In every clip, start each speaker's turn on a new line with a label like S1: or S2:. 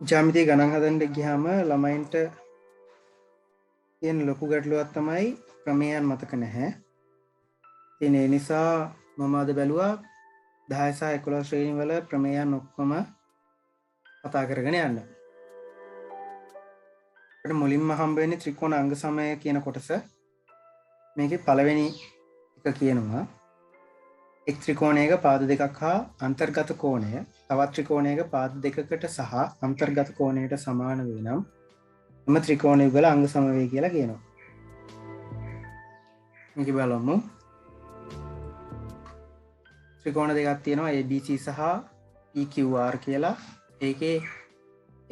S1: ජ්‍යාමිතිය ගණන් හදන්න ගියාම ළමයින්ට තියෙන ලොකු ගැටලුවක් තමයි ප්‍රමේයයන් මතක නැහැ. ඉතින් ඒ නිසා මම අද බැලුවා 10 සහ 11 ශ්‍රේණි වල ප්‍රමේයයන් ඔක්කොම කතා කරගෙන යන්න. අපිට මුලින්ම හම්බ වෙන්නේ ත්‍රිකෝණ අංග සමය කියන කොටස. මේකේ පළවෙනි එක කියනවා එක් ත්‍රිකෝණයක පාද දෙකක් හා අන්තර්ගත කෝණය තවත් ත්‍රිකෝණයක පාද දෙකකට සහ අන්තර්ගත කෝණයට සමාන වේ නම් එම ත්‍රිකෝණ යුගල අංග සම වේ කියලා කියනවා. මේක බලමු. ත්‍රිකෝණ දෙකක් තියෙනවා ABC සහ PQR කියලා. ඒකේ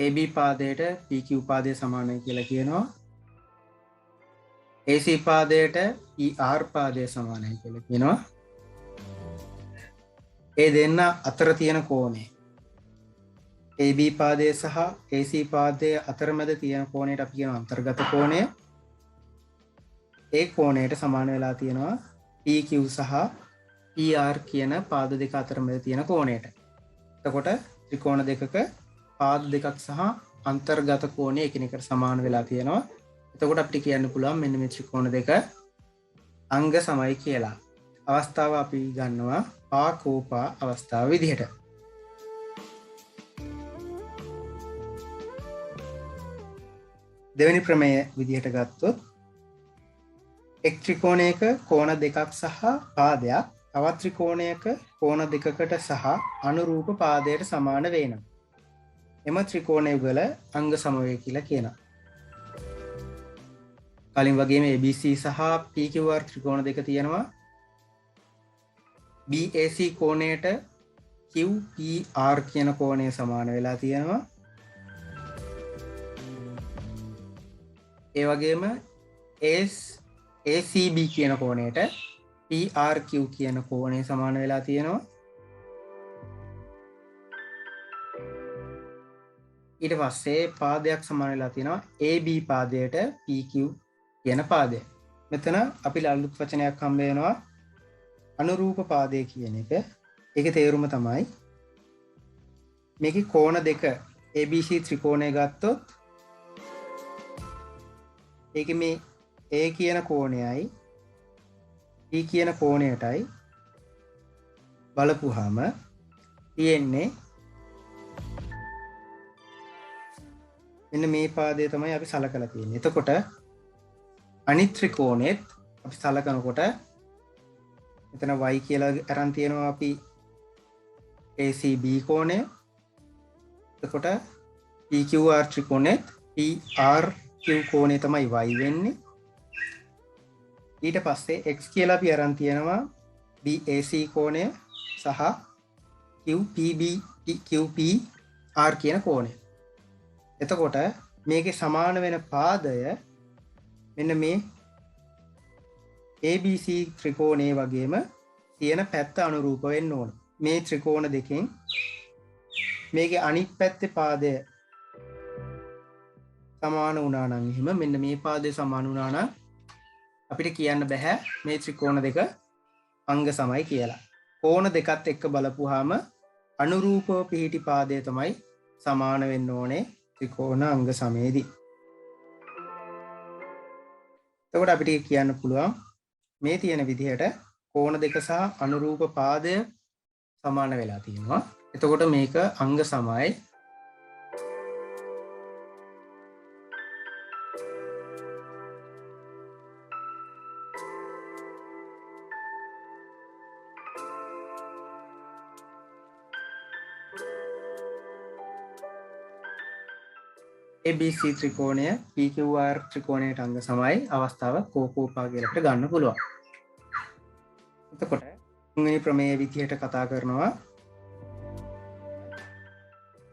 S1: AB පාදයට PQ පාදය සමානයි කියලා කියනවා. AC පාදයට ER පාදය සමානයි කියලා කියනවා. ඒ දෙන්න අතර තියෙන කෝණය AB පාදය සහ AC පාදය අතරමැද තියෙන කෝණයට අපි කියනවා අන්තර්ගත කෝණය. ඒ කෝණයට සමාන වෙලා තියෙනවා PQ සහ PR කියන පාද දෙක අතරමැද තියෙන කෝණයට. එතකොට ත්‍රිකෝණ දෙකක පාද දෙකක් සහ අන්තර්ගත කෝණය එකිනෙකට සමාන වෙලා තියෙනවා. එතකොට අපිට කියන්න පුළුවන් මෙන්න මේ ත්‍රිකෝණ දෙක අංග සමයි කියලා. අවස්ථාව අපි ගන්නවා පාකෝපා අවස්ථාව විදිහට. දෙවෙනි ප්‍රමේය විදිහට ගත්තොත් එක් ත්‍රිකෝණයක කෝණ දෙකක් සහ පාදයක් තවත් ත්‍රිකෝණයක කෝණ දෙකකට සහ අනුරූප පාදයට සමාන වෙනවා. එම ත්‍රිකෝණ යුගල අංග සම වේ කියලා කියනවා. කලින් වගේම ABC සහ PQR ත්‍රිකෝණ දෙක තියෙනවා. BAC කෝණයට QPR කියන කෝණය සමාන වෙලා තියෙනවා. ඒ වගේම ACB කියන කෝණයට PRQ කියන කෝණය සමාන වෙලා තියෙනවා. ඊට පස්සේ පාදයක් සමාන වෙලා තියෙනවා AB පාදයට PQ කියන පාදය. මෙතන අපි අලුත් වචනයක් හම්බ වෙනවා අනුරූප පාදය කියන එක. ඒකේ තේරුම තමයි මේකේ කෝණ දෙක ABC ත්‍රිකෝණය ගත්තොත් ඒකේ මේ A කියන කෝණයයි B කියන කෝණයටයි බලපුවාම තියෙන්නේ මෙන්න මේ පාදය තමයි අපි සලකලා තියෙන්නේ. එතකොට අනිත් ත්‍රිකෝණෙත් අපි සලකනකොට මෙතන y කියලා අරන් තියෙනවා අපි ACB කෝණය. එතකොට PQR ත්‍රිකෝණෙත් PRQ කෝණය තමයි y වෙන්නේ. ඊට පස්සේ x කියලා අපි අරන් තියෙනවා BAC කෝණය සහ QPR කියන කෝණය. එතකොට මේකේ සමාන වෙන පාදය මෙන්න මේ ABC ත්‍රිකෝණයේ වගේම තියෙන පැත්ත අනුරූප වෙන්න ඕන. මේ ත්‍රිකෝණ දෙකෙන් මේකේ අනිත් පැත්තේ පාදය සමාන වුණා නම් එහෙම මෙන්න මේ පාදේ සමාන වුණා නම් අපිට කියන්න බෑ මේ ත්‍රිකෝණ දෙක අංග සමයි කියලා. කෝණ දෙකත් එක්ක බලපුවාම අනුරූපව පිහිටි පාදය තමයි සමාන වෙන්න ඕනේ ත්‍රිකෝණ අංග සමයේදී. එතකොට අපිට කියන්න පුළුවන් මේ තියෙන විදිහට කෝණ දෙක සහ අනුරූප පාදය සමාන වෙලා තියෙනවා. එතකොට මේක අංග සමයි. ABC ත්‍රිකෝණය PQR ත්‍රිකෝණයට අංග සමයි. අවස්ථාව කෝකෝපා කියලාට ගන්න පුළුවන්. එතකොට තුන්වෙනි ප්‍රමේය විදිහට කතා කරනවා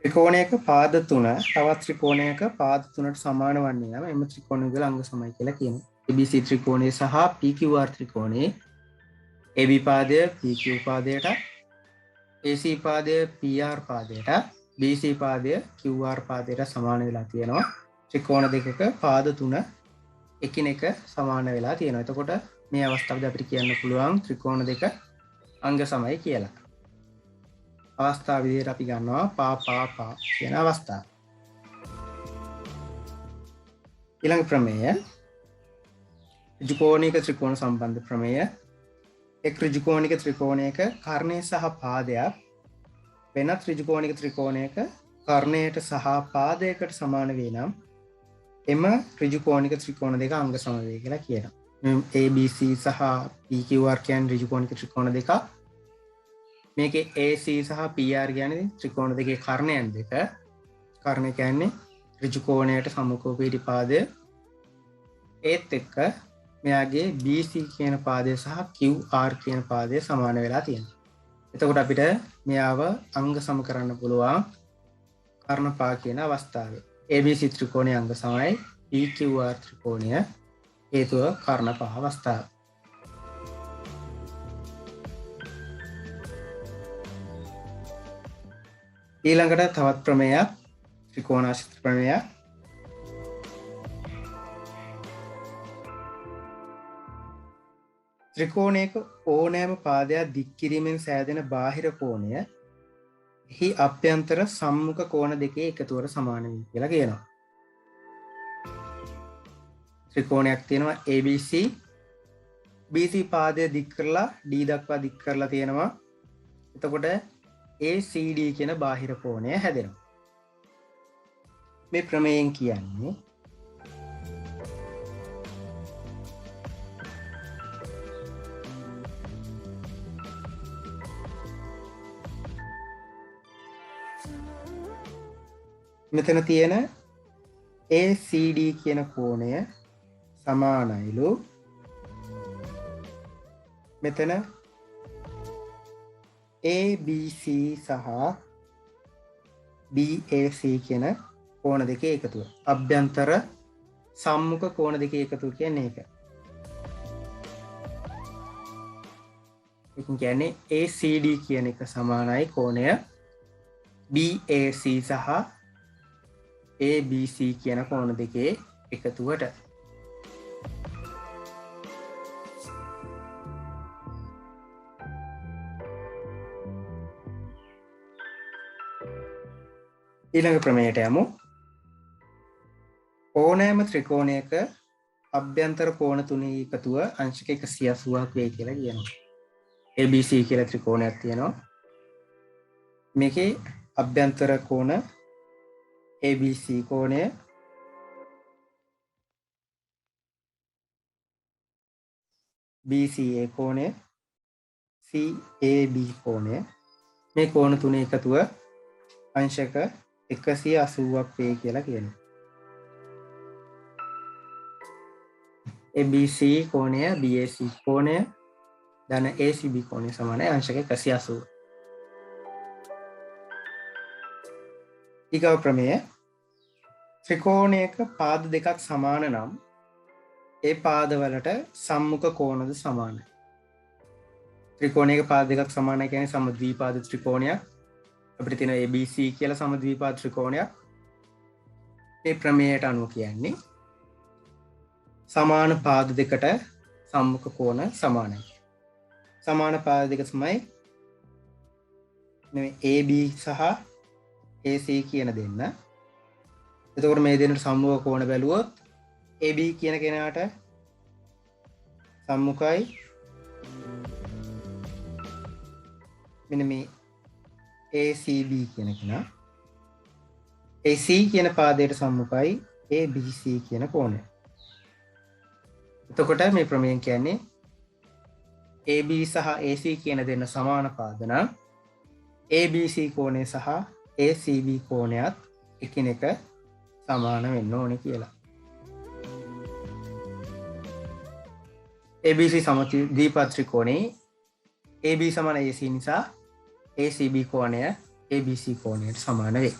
S1: ත්‍රිකෝණයක පාද 3 තවත් ත්‍රිකෝණයක පාද 3ට සමාන වන්නේ නම් එම ත්‍රිකෝණ යුගල අංග සමයි කියලා කියනවා. ABC ත්‍රිකෝණය සහ PQR ත්‍රිකෝණයේ AB පාදය PQ පාදයට AC පාදය PR පාදයට BC පාදය QR පාදයට සමාන වෙලා තියෙනවා. ත්‍රිකෝණ දෙකක පාද 3 එකිනෙක සමාන වෙලා තියෙනවා. එතකොට මේ අවස්ථාවේදී අපිට කියන්න පුළුවන් ත්‍රිකෝණ දෙක අංග සමයි කියලා. අවස්ථාව විදිහට අපි ගන්නවා පා කියන අවස්ථාව. ඊළඟ ප්‍රමේය ඍජුකෝණික ත්‍රිකෝණ සම්බන්ධ ප්‍රමේය. එක් ඍජුකෝණික ත්‍රිකෝණයක කර්ණය සහ පාදයක් වෙනත් ඍජුකෝණික ත්‍රිකෝණයක කර්ණයට සහ පාදයකට සමාන වේ නම් එම ඍජුකෝණික ත්‍රිකෝණ දෙක අංග සම වේ කියලා කියනවා. ABC සහ PQR කියන්නේ ඍජුකෝණික ත්‍රිකෝණ දෙකක්. මේකේ AC සහ PR කියන්නේ ත්‍රිකෝණ දෙකේ කර්ණයන් දෙක. කර්ණය කියන්නේ ඍජුකෝණයට සම්මුඛව පිහිටි පාදය. ඒත් එක්ක මෙයාගේ BC කියන පාදය සහ QR කියන පාදය සමාන වෙලා තියෙනවා. එතකොට අපිට මෙයාව අංග සම කරන්න පුළුවන් කර්ණ පහ කියන අවස්ථාවේ. ABC ත්‍රිකෝණයේ අංග සමයි PQR ත්‍රිකෝණය හේතුව කර්ණ පහ අවස්ථාව. ඊළඟට තවත් ප්‍රමේයක් ත්‍රිකෝණාශ්‍රිත ප්‍රමේයක්. ත්‍රිකෝණයක ඕනෑම පාදයක් දික් කිරීමෙන් සෑදෙන බාහිර කෝණය එහි අභ්‍යන්තර සම්මුඛ කෝණ දෙකේ එකතුවට සමාන වේ කියලා කියනවා. ත්‍රිකෝණයක් තියෙනවා ABC. BC පාදය දික් කරලා D දක්වා දික් කරලා තියෙනවා. එතකොට ACD කියන බාහිර කෝණය හැදෙනවා. මේ ප්‍රමේයෙන් කියන්නේ මෙතන තියෙන ACD කියන කෝණය සමානයිලු මෙතන ABC සහ BAC කියන කෝණ දෙකේ එකතුව. අභ්‍යන්තර සම්මුඛ කෝණ දෙකේ එකතුව කියන්නේ ඒක. ඒක කියන්නේ ACD කියන එක සමානයි කෝණය BAC සහ ABC කියන කෝණ දෙකේ එකතුවට. ඊළඟ ප්‍රමේයට යමු. ඕනෑම ත්‍රිකෝණයක අභ්‍යන්තර කෝණ තුනේ එකතුව අංශක 180ක් වේ කියලා කියනවා. ABC කියලා ත්‍රිකෝණයක් තියෙනවා. මේකේ අභ්‍යන්තර කෝණ ABC කෝණය BCA කෝණය CAB කෝණය මේ කෝණ තුනේ එකතුව අංශක 180ක් වේ කියලා කියනවා. ABC කෝණය BAC කෝණය ධන ACB කෝණය සමානයි අංශක 180. ඊගව ප්‍රමේය ත්‍රිකෝණයක පාද දෙකක් සමාන නම් ඒ පාදවලට සම්මුඛ කෝණද සමානයි. ත්‍රිකෝණයක පාද දෙකක් සමානයි කියන්නේ සමද්විපාද ත්‍රිකෝණයක්. අපිට තියෙන ABC කියලා සමද්විපාද ත්‍රිකෝණයක්. මේ ප්‍රමේයයට අනුව කියන්නේ සමාන පාද දෙකට සම්මුඛ කෝණ සමානයි. සමාන පාද දෙක තමයි AB සහ AC කියන දෙන්න. එතකොට මේ දෙන්නට සම්මුඛ කෝණ බැලුවොත් AB කියන කෙනාට සම්මුඛයි මෙන්න මේ ACB කියන කෙනා. AC කියන පාදයට සම්මුඛයි ABC කියන කෝණය. එතකොට මේ ප්‍රමේයයෙන් කියන්නේ AB සහ AC කියන දෙන්න සමාන පාද නම් ABC කෝණය සහ ACB කෝණයත් එකිනෙක සමාන වෙන්න ඕනේ කියලා. ABC සමද්විපාද ත්‍රිකෝණේ AB සමාන AC නිසා ACB කෝණය ABC කෝණයට සමාන වේ.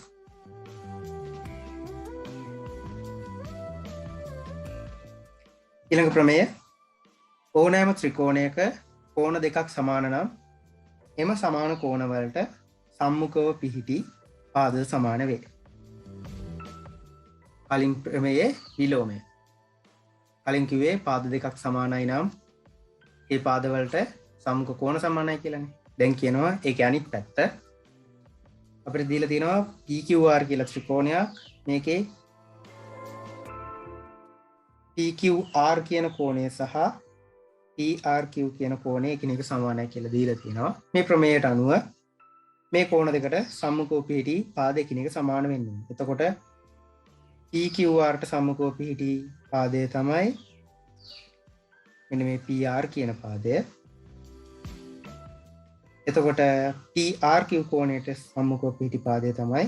S1: ඊළඟ ප්‍රමේය ඕනෑම ත්‍රිකෝණයක කෝණ දෙකක් සමාන නම් එම සමාන කෝණවලට සම්මුඛව පිහිටි පාද සමාන වේ. කලින් ප්‍රමේයේ විලෝමය. කලින් කිව්වේ පාද දෙකක් සමානයි නම් ඒ පාදවලට සම්මුඛ කෝණ සමානයි කියලානේ. දැන් කියනවා ඒකේ අනිත් පැත්ත. අපිට දීලා තියෙනවා PQR කියලා ත්‍රිකෝණයක්. මේකේ PQR කියන කෝණය සහ PRQ කියන කෝණය එකිනෙක සමානයි කියලා දීලා තියෙනවා. මේ ප්‍රමේයයට අනුව මේ කෝණ දෙකට සම්මුඛව පිහිටි පාද එකිනෙක සමාන වෙන්න ඕනේ. එතකොට PQRට සම්මුඛව පිහිටි පාදය තමයි මෙන්න මේ PR කියන පාදය. එතකොට PRQ කෝණයට සම්මුඛව පිහිටි පාදය තමයි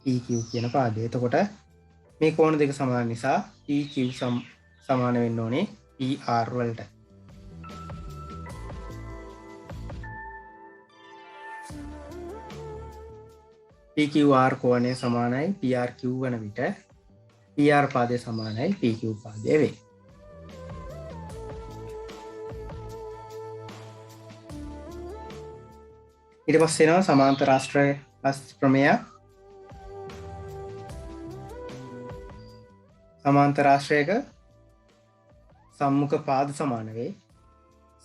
S1: PQ කියන පාදය. එතකොට මේ කෝණ දෙක සමාන නිසා PQ සමාන වෙන්න ඕනේ PR වලට. PQR කෝණය සමානයි PRQ වන විට PR පාදය සමානයි PQ පාදය වේ. ඊට පස්සේ එනවා සමාන්තර ආශ්‍රය ප්‍රමේය. සමාන්තර ආශ්‍රයක සම්මුඛ පාද සමාන වේ.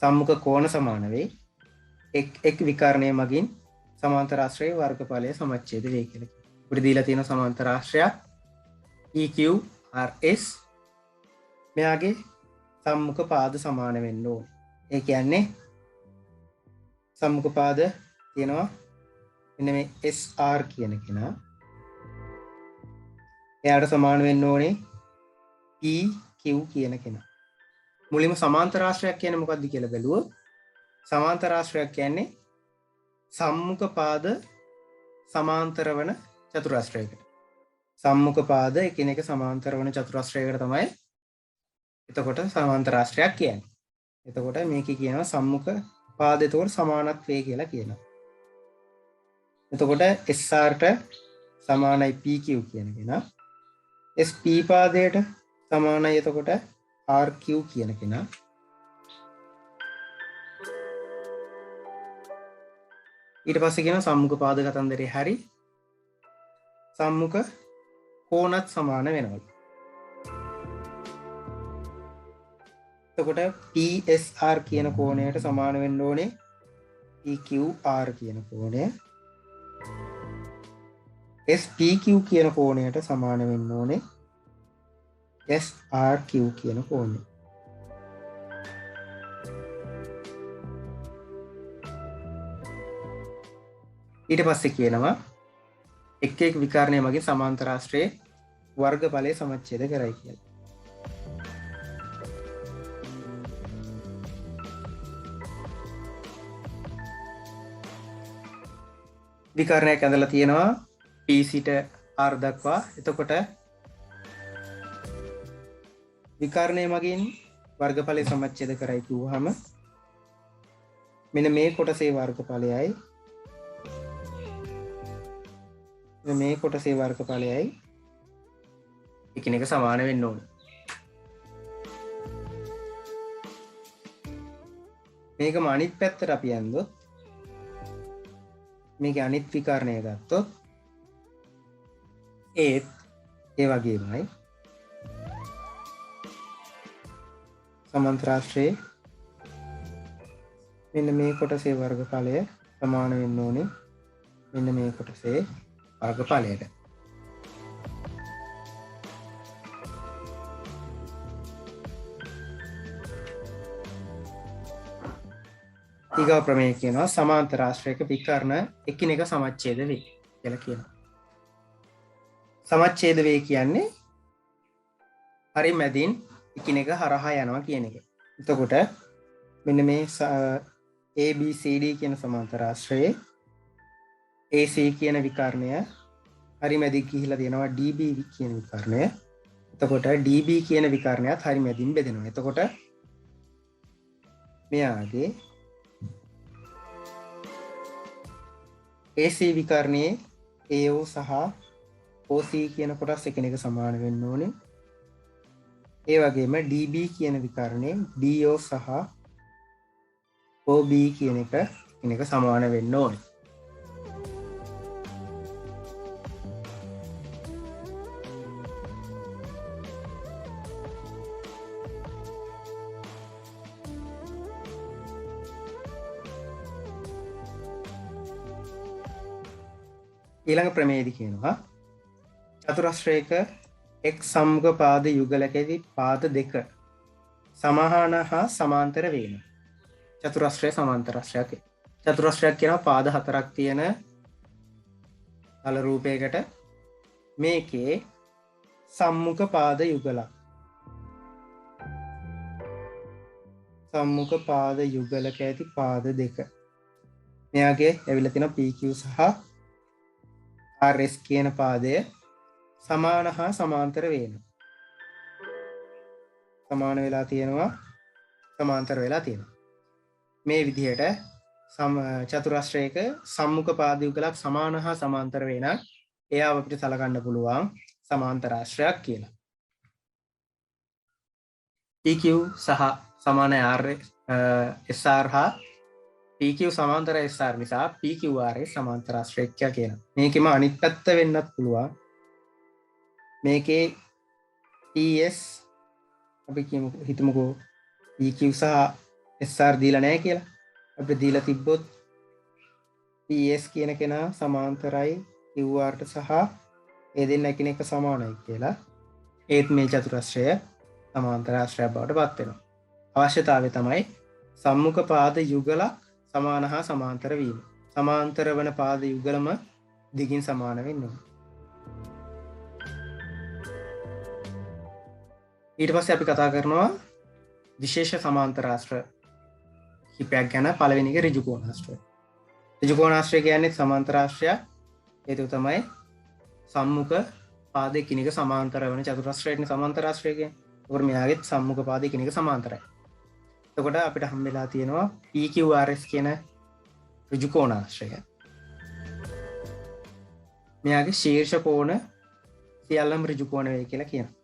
S1: සම්මුඛ කෝණ සමාන වේ. එක් විකර්ණය මගින් සමාන්තර ආශ්‍රයේ වර්ගඵලය සමච්ඡේද වේ කියලා. උඩ දීලා තියෙන සමාන්තර ආශ්‍රයක් PQRS මෙයාගේ සම්මුඛ පාද සමාන වෙන්න ඕනේ. ඒ කියන්නේ සම්මුඛ පාද තියෙනවා මෙන්න මේ SR කියන කෙනා. එයාට සමාන වෙන්න ඕනේ PQ කියන කෙනා. මුලින්ම සමාන්තර ආශ්‍රයක් කියන්නේ මොකක්ද කියලා බැලුවොත් සමාන්තර ආශ්‍රයක් කියන්නේ සම්මුඛ පාද සමාන්තර වන චතුරාශ්‍රයකට. සම්මුඛ පාද එකිනෙක සමාන්තර වන චතුරාශ්‍රයකට තමයි එතකොට සමාන්තර ආශ්‍රයක් කියන්නේ. එතකොට මේක කියනවා සම්මුඛ පාද එතකොට සමානත්වය කියලා කියනවා. එතකොට SRට සමානයි PQ කියන කෙනා. SP පාදයට සමානයි එතකොට RQ කියන කෙනා. ඊට පස්සේ කියන සම්මුඛ පාද කතන්දරේ හරි සම්මුඛ කෝණත් සමාන වෙනවා. එතකොට PSR කියන කෝණයට සමාන වෙන්න ඕනේ PQR කියන කෝණය. SPQ කියන කෝණයට සමාන වෙන්න ඕනේ SRQ කියන කෝණය. ඊට පස්සේ කියනවා එක් එක් විකර්ණය මගින් සමාන්තර ආශ්‍රයේ වර්ගඵලය සමච්ඡේද කරයි කියලා. විකර්ණයක් ඇඳලා තියෙනවා P සිට R දක්වා. එතකොට විකර්ණය මගින් වර්ගඵලය සමච්ඡේද කරයි කිව්වහම මෙන්න මේ කොටසේ වර්ගඵලයයි මේ කොටසේ වර්ගඵලයයි එකිනෙක සමාන වෙන්න ඕනේ. මේකම අනිත් පැත්තට අපි යන්දොත් මේක අනිත් විකර්ණය ගත්තොත් ඒත් ඒ වගේමයි සමාන්තර ආශ්‍රයේ මෙන්න මේ කොටසේ වර්ගඵලය සමාන වෙන්න ඕනේ මෙන්න මේ කොටසේ වර්ගඵලයට. ඊගා ප්‍රමේය කියනවා සමාන්තර ආශ්‍රයක විකර්ණ එකිනෙක සමච්ඡේද වේ කියලා කියනවා. සමච්ඡේද වේ කියන්නේ හරි මැදින් එකිනෙක හරහා යනවා කියන එක. එතකොට මෙන්න මේ ABCD කියන සමාන්තර ආශ්‍රයේ AC කියන විකර්ණය හරි මැදින් ගිහිලා තියෙනවා DB කියන විකර්ණය. එතකොට DB කියන විකර්ණයත් හරි මැදින් බෙදෙනවා. එතකොට මෙයාගේ AC විකර්ණයේ AO සහ OC කියන කොටස් එකිනෙක සමාන වෙන්න ඕනේ. ඒ වගේම DB කියන විකර්ණයේ DO සහ OB කියන එක එකිනෙක සමාන වෙන්න ඕනේ. ඊළඟ ප්‍රමේයදී කියනවා චතුරස්‍රයක එක් සම්මුඛ පාද යුගලකදී පාද දෙක සමාන හා සමාන්තර වීම. චතුරස්‍රය සමාන්තරස්‍රයක්. චතුරස්‍රයක් කියනවා පාද හතරක් තියෙන තල රූපයකට මේකේ සම්මුඛ පාද යුගලක්. සම්මුඛ පාද යුගලක ඇති පාද දෙක. මෙයාගේ ඇවිල්ලා තියෙන PQ සහ RS කියන පාදය සමාන හා සමාන්තර වෙනවා. සමාන වෙලා තියෙනවා, සමාන්තර වෙලා තියෙනවා. මේ විදිහට චතුරස්‍රයක සම්මුඛ පාද යුගලක් සමාන හා සමාන්තර වෙන එයාව අපිට සලකන්න පුළුවන් සමාන්තරාශ්‍රයක් කියලා. PQ සහ සමාන SR හා PQ සමාන්තර SR නිසා PQRS සමාන්තරාශ්‍රයක් කියනවා. මේකෙම අනිත් පැත්ත වෙන්නත් පුළුවන්. මේකේ TS අපි හිතමුකෝ PQ සහ SR දීලා නැහැ කියලා. අපිට දීලා තිබ්බොත් TS කියන කෙනා සමාන්තරයි QRට සහ ඒ දෙන්න එකිනෙක සමානයි කියලා. ඒත් මේ චතුරස්‍රය සමාන්තරාශ්‍රයක් බවට පත් වෙනවා. අවශ්‍යතාවය තමයි සම්මුඛ පාද යුගලක් සමාන හා සමාන්තර වීම. සමාන්තර වන පාද යුගලම දිගින් සමාන වෙන්න ඕන. ඊට පස්සේ අපි කතා කරනවා විශේෂ සමාන්තරාශ්‍ර කිහිපයක් ගැන. පළවෙනි එක ඍජු කෝණාශ්‍රය. ඍජු කෝණාශ්‍රය කියන්නේ සමාන්තරාශ්‍රයක්. හේතුව තමයි සම්මුඛ පාද එකිනෙක සමාන්තර වෙන චතුරස්‍රයනේ සමාන්තරාශ්‍රය කියන්නේ. ඒකෝර මෙයාගෙත් සම්මුඛ පාද එකිනෙක සමාන්තරයි. එතකොට අපිට හම් වෙලා තියෙනවා PQRS කියන ඍජු කෝණාශ්‍රය. මෙයාගේ ශීර්ෂ කෝණ සියල්ලම ඍජු කෝණ වේ කියලා කියනවා.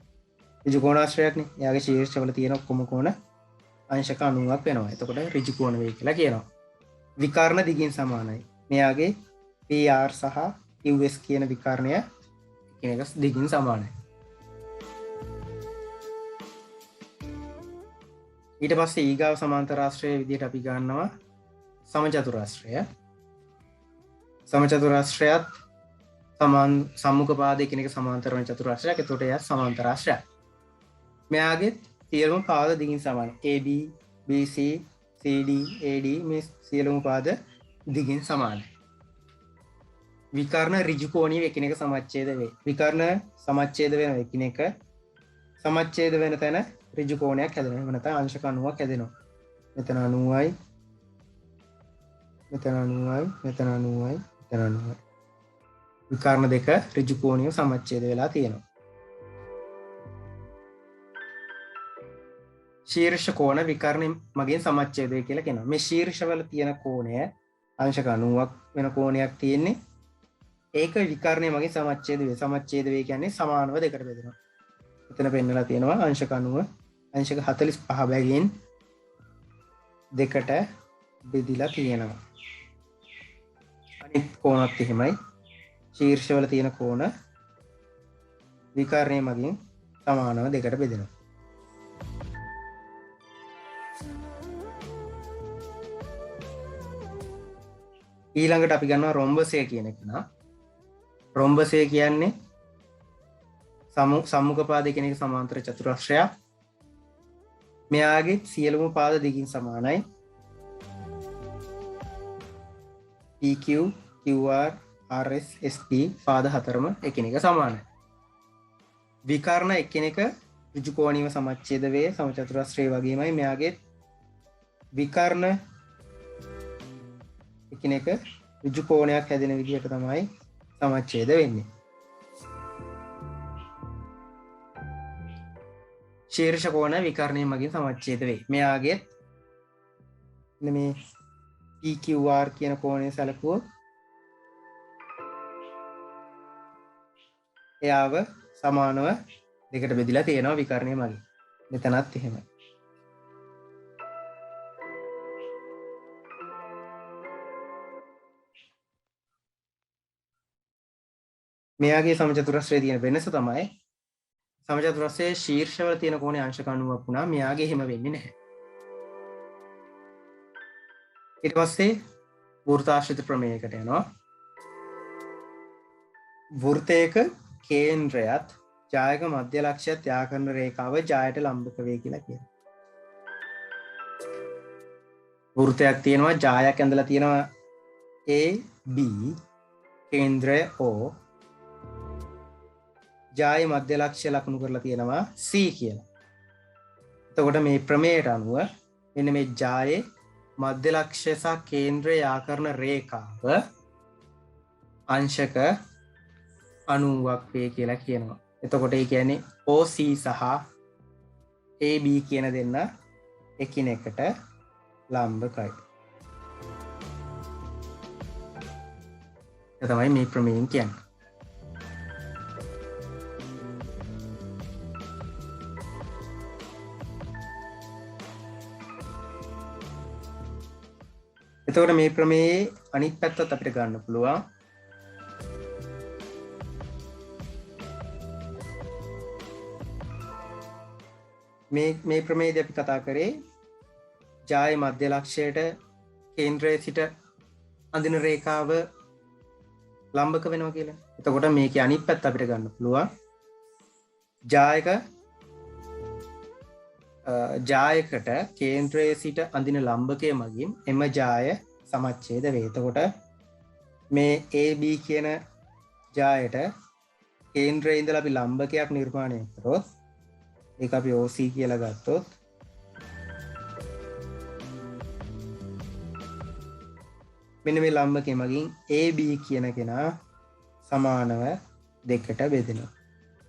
S1: ඍජු කෝණාශ්‍රයක්නේ. එයාගේ ශීර්ෂවල තියෙන ඔක්කොම කෝණ අංශක 90ක් වෙනවා. එතකොට ඍජු කෝණ වේ කියලා කියනවා. විකර්ණ දිගින් සමානයි. මෙයාගේ PR සහ QS කියන විකර්ණය එකිනෙක දිගින් සමානයි. ඊට පස්සේ ඊගාව සමාන්තරාශ්‍රය විදිහට අපි ගන්නවා සමචතුරාශ්‍රය. සමචතුරාශ්‍රයත් සම්මුඛ පාද එකිනෙක සමාන්තර වන චතුරාශ්‍රයක්. එතකොට එයා සමාන්තරාශ්‍රයක්. මෙයාගේ සියලුම පාද දිගින් සමානයි. AB, BC, CD, AD මේ සියලුම පාද දිගින් සමානයි. විකර්ණ ඍජු කෝණීය එකිනෙක සමච්ඡේද වේ. විකර්ණ සමච්ඡේද වෙන එකිනෙක සමච්ඡේද වෙන තැන ඍජු කෝණයක් හැදෙනවා. එහෙම නැත්නම් අංශක 90ක් හැදෙනවා. මෙතන 90යි, මෙතන 90යි, මෙතන 90යි, මෙතන 90යි. විකර්ණ දෙක ඍජු කෝණීය සමච්ඡේද වෙලා තියෙනවා. ශීර්ෂ කෝණ විකර්ණ මගින් සමච්ඡේද වේ කියලා කියනවා. මේ ශීර්ෂවල තියෙන කෝණය අංශක 90ක් වෙන කෝණයක් තියෙන්නේ. ඒක විකර්ණය මගින් සමච්ඡේද වේ. සමච්ඡේද වේ කියන්නේ සමානව දෙකට බෙදෙනවා. මෙතන පෙන්නලා තියෙනවා අංශක 90 අංශක 45 බැගින් දෙකට බෙදිලා තියෙනවා. අනිත් කෝණත් එහෙමයි. ශීර්ෂවල තියෙන කෝණ විකර්ණය මගින් සමානව දෙකට බෙදෙනවා. ඊළඟට අපි ගන්නවා රොම්බසය කියන එක නා. රොම්බසය කියන්නේ සම්මුඛ පාද එකිනෙක සමාන්තර චතුරස්‍රයක්. මෙයාගේ සියලුම පාද දිගින් සමානයි. PQ, QR, RS, SP පාද හතරම එකිනෙක සමානයි. විකර්ණ එකිනෙක ඍජු කෝණීය සමච්ඡේද වේ. සමචතුරස්‍රය වගේමයි මෙයාගේ විකර්ණ එකිනෙක ඍජු කෝණයක් හැදෙන විදිහට තමයි සමච්ඡේද වෙන්නේ. ශීර්ෂ කෝණ විකර්ණය මගින් සමච්ඡේද වේ. මෙයාගේ මේ PQR කියන කෝණය සැලකුවොත් එයාව සමානව දෙකට බෙදලා තියෙනවා විකර්ණය මගින්. මෙතනත් එහෙමයි. මෙයාගේ සමචතුරස්‍රයේ තියෙන වෙනස තමයි සමචතුරස්‍රයේ ශීර්ෂවල තියෙන කෝණය අංශක 90ක් වුණා. මෙයාගේ එහෙම වෙන්නේ නැහැ. ඊට පස්සේ වෘත්තාශ්‍රිත ප්‍රමේයයකට යනවා. වෘත්තයක කේන්ද්‍රයත් ජායක මධ්‍ය ලක්ෂ්‍යයත් යා කරන රේඛාව ජායට ලම්බක වේ කියලා කියනවා. වෘත්තයක් තියෙනවා ජායක් ඇඳලා තියෙනවා A B කේන්ද්‍රය O ජායේ මධ්‍ය ලක්ෂ්‍ය ලකුණු කරලා තියෙනවා C කියලා. එතකොට මේ ප්‍රමේයට අනුව මෙන්න මේ ජායේ මධ්‍ය ලක්ෂ්‍ය සහ කේන්ද්‍රය යා කරන රේඛාව අංශක 90ක් වේ කියලා කියනවා. එතකොට ඒ කියන්නේ OC සහ AB කියන දෙන්න එකිනෙකට ලම්බකයි. ඒ තමයි මේ ප්‍රමේයෙන් කියන්නේ. එතකොට මේ ප්‍රමේයේ අනිත් පැත්තත් අපිට ගන්න පුළුවන්. මේ ප්‍රමේයදී අපි කතා කරේ ජායේ මධ්‍ය ලක්ෂ්‍යයට කේන්ද්‍රයේ සිට අඳින රේඛාව ලම්බක වෙනවා කියලා. එතකොට මේකේ අනිත් පැත්ත අපිට ගන්න පුළුවන්. ජායකට කේන්ද්‍රයේ සිට අඳින ලම්බකය මගින් එම ජාය සමච්ඡේද වේ. එතකොට මේ AB කියන ජායට කේන්ද්‍රයේ ඉඳලා අපි ලම්බකයක් නිර්මාණය කරොත් ඒක අපි OC කියලා ගත්තොත් මෙන්න මේ ලම්බකය මගින් AB කියන කෙනා සමානව දෙකට බෙදෙනවා.